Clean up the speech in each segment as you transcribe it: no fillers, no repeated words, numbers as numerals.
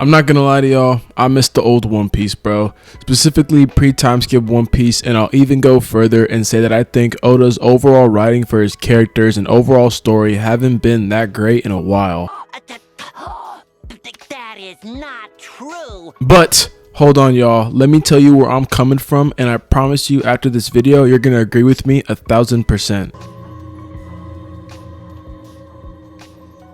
I'm not gonna lie to y'all, I miss the old One Piece, bro. Specifically pre-time skip One Piece, and I'll even go further and say that I think Oda's overall writing for his characters and overall story haven't been that great in a while. That is not true. But hold on, y'all, let me tell you where I'm coming from, and I promise you after this video you're gonna agree with me 1000%.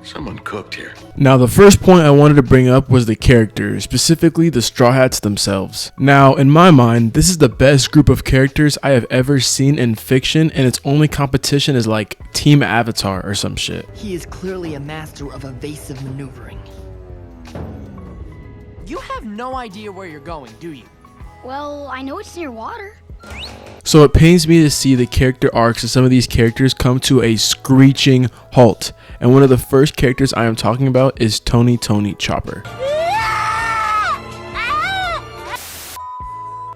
Someone cooked here. Now, the first point I wanted to bring up was the characters, specifically the Straw Hats themselves. Now, in my mind, this is the best group of characters I have ever seen in fiction, and its only competition is like Team Avatar or some shit. He is clearly a master of evasive maneuvering. You have no idea where you're going, do you? Well, I know it's near water. So it pains me to see the character arcs of some of these characters come to a screeching halt. And one of the first characters I am talking about is Tony Chopper.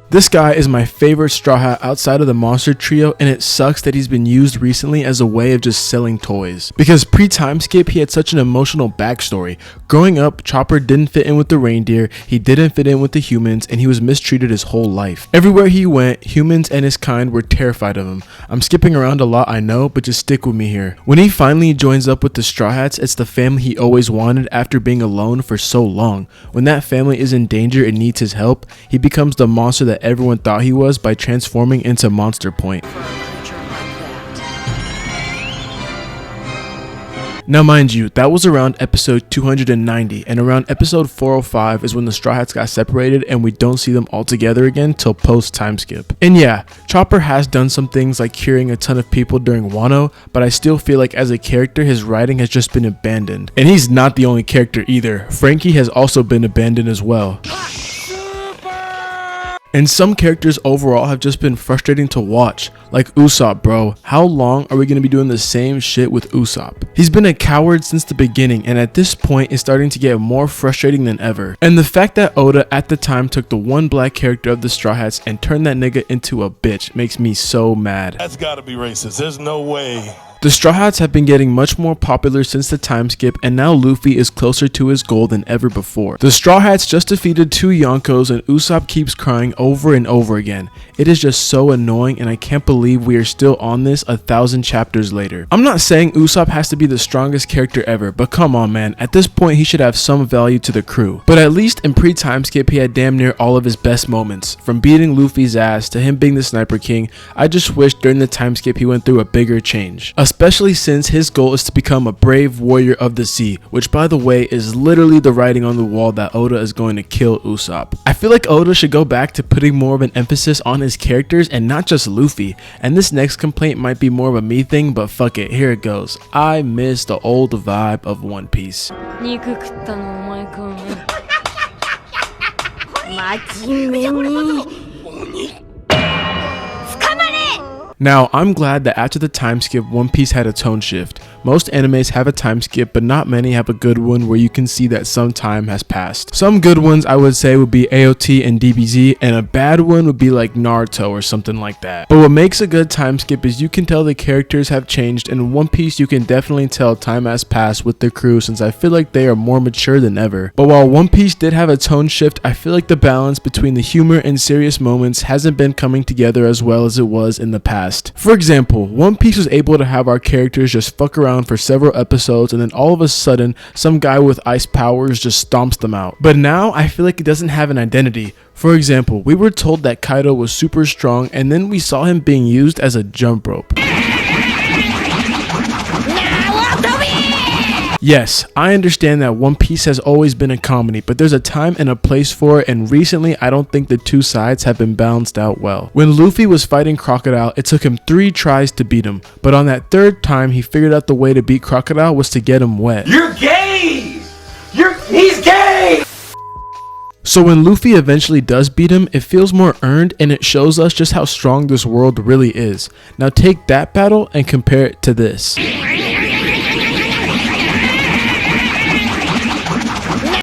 This guy is my favorite Straw Hat outside of the monster trio, and it sucks that he's been used recently as a way of just selling toys. Because pre-time skip, he had such an emotional backstory. Growing up, Chopper didn't fit in with the reindeer, he didn't fit in with the humans, and he was mistreated his whole life. Everywhere he went, humans and his kind were terrified of him. I'm skipping around a lot, I know, but just stick with me here. When he finally joins up with the Straw Hats, it's the family he always wanted after being alone for so long. When that family is in danger and needs his help, he becomes the monster that everyone thought he was by transforming into Monster Point. Now mind you, that was around episode 290, and around episode 405 is when the Straw Hats got separated and we don't see them all together again till post time skip. And yeah, Chopper has done some things like curing a ton of people during Wano, but I still feel like as a character his writing has just been abandoned. And he's not the only character either, Frankie has also been abandoned as well. And some characters overall have just been frustrating to watch, like Usopp, bro. How long are we going to be doing the same shit with Usopp? He's been a coward since the beginning, and at this point is starting to get more frustrating than ever. And the fact that Oda at the time took the one black character of the Straw Hats and turned that nigga into a bitch makes me so mad. That's gotta be racist, there's no way. The Straw Hats have been getting much more popular since the time skip, and now Luffy is closer to his goal than ever before. The Straw Hats just defeated 2 Yonkos, and Usopp keeps crying over and over again. It is just so annoying, and I can't believe we are still on this 1,000 chapters later. I'm not saying Usopp has to be the strongest character ever, but come on man, at this point he should have some value to the crew. But at least in pre-time skip he had damn near all of his best moments. From beating Luffy's ass to him being the Sniper King, I just wish during the time skip he went through a bigger change. Especially since his goal is to become a brave warrior of the sea, which by the way is literally the writing on the wall that Oda is going to kill Usopp. I feel like Oda should go back to putting more of an emphasis on his characters and not just Luffy, and this next complaint might be more of a me thing, but fuck it, here it goes. I miss the old vibe of One Piece. Now, I'm glad that after the time skip, One Piece had a tone shift. Most animes have a time skip, but not many have a good one where you can see that some time has passed. Some good ones I would say would be AOT and DBZ, and a bad one would be like Naruto or something like that. But what makes a good time skip is you can tell the characters have changed, and in One Piece you can definitely tell time has passed with the crew since I feel like they are more mature than ever. But while One Piece did have a tone shift, I feel like the balance between the humor and serious moments hasn't been coming together as well as it was in the past. For example, One Piece was able to have our characters just fuck around for several episodes, and then all of a sudden some guy with ice powers just stomps them out. But now I feel like it doesn't have an identity. For example, we were told that Kaido was super strong, and then we saw him being used as a jump rope. Yes, I understand that One Piece has always been a comedy, but there's a time and a place for it, and recently I don't think the two sides have been balanced out well. When Luffy was fighting Crocodile, it took him 3 tries to beat him, but on that 3rd time he figured out the way to beat Crocodile was to get him wet. You're gay! He's gay! So when Luffy eventually does beat him, it feels more earned, and it shows us just how strong this world really is. Now take that battle and compare it to this.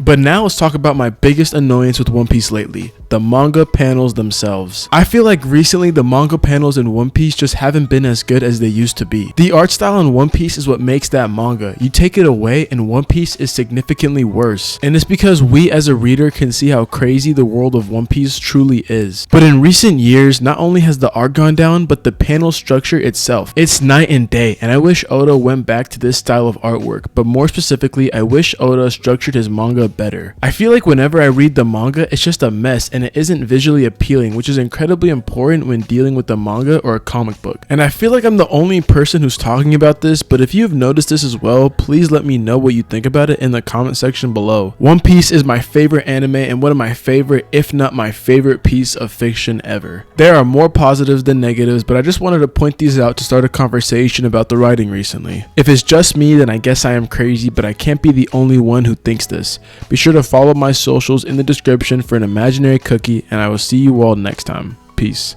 But now let's talk about my biggest annoyance with One Piece lately, the manga panels themselves. I feel like recently the manga panels in One Piece just haven't been as good as they used to be. The art style in One Piece is what makes that manga. You take it away and One Piece is significantly worse. And it's because we as a reader can see how crazy the world of One Piece truly is. But in recent years, not only has the art gone down, but the panel structure itself. It's night and day, and I wish Oda went back to this style of artwork, but more specifically, I wish Oda structured his manga better. I feel like whenever I read the manga, it's just a mess and it isn't visually appealing, which is incredibly important when dealing with a manga or a comic book. And I feel like I'm the only person who's talking about this, but if you have noticed this as well, please let me know what you think about it in the comment section below. One Piece is my favorite anime and one of my favorite, if not my favorite piece of fiction ever. There are more positives than negatives, but I just wanted to point these out to start a conversation about the writing recently. If it's just me, then I guess I am crazy, but I can't be the only one who thinks this. Be sure to follow my socials in the description for an imaginary cookie, and I will see you all next time. Peace.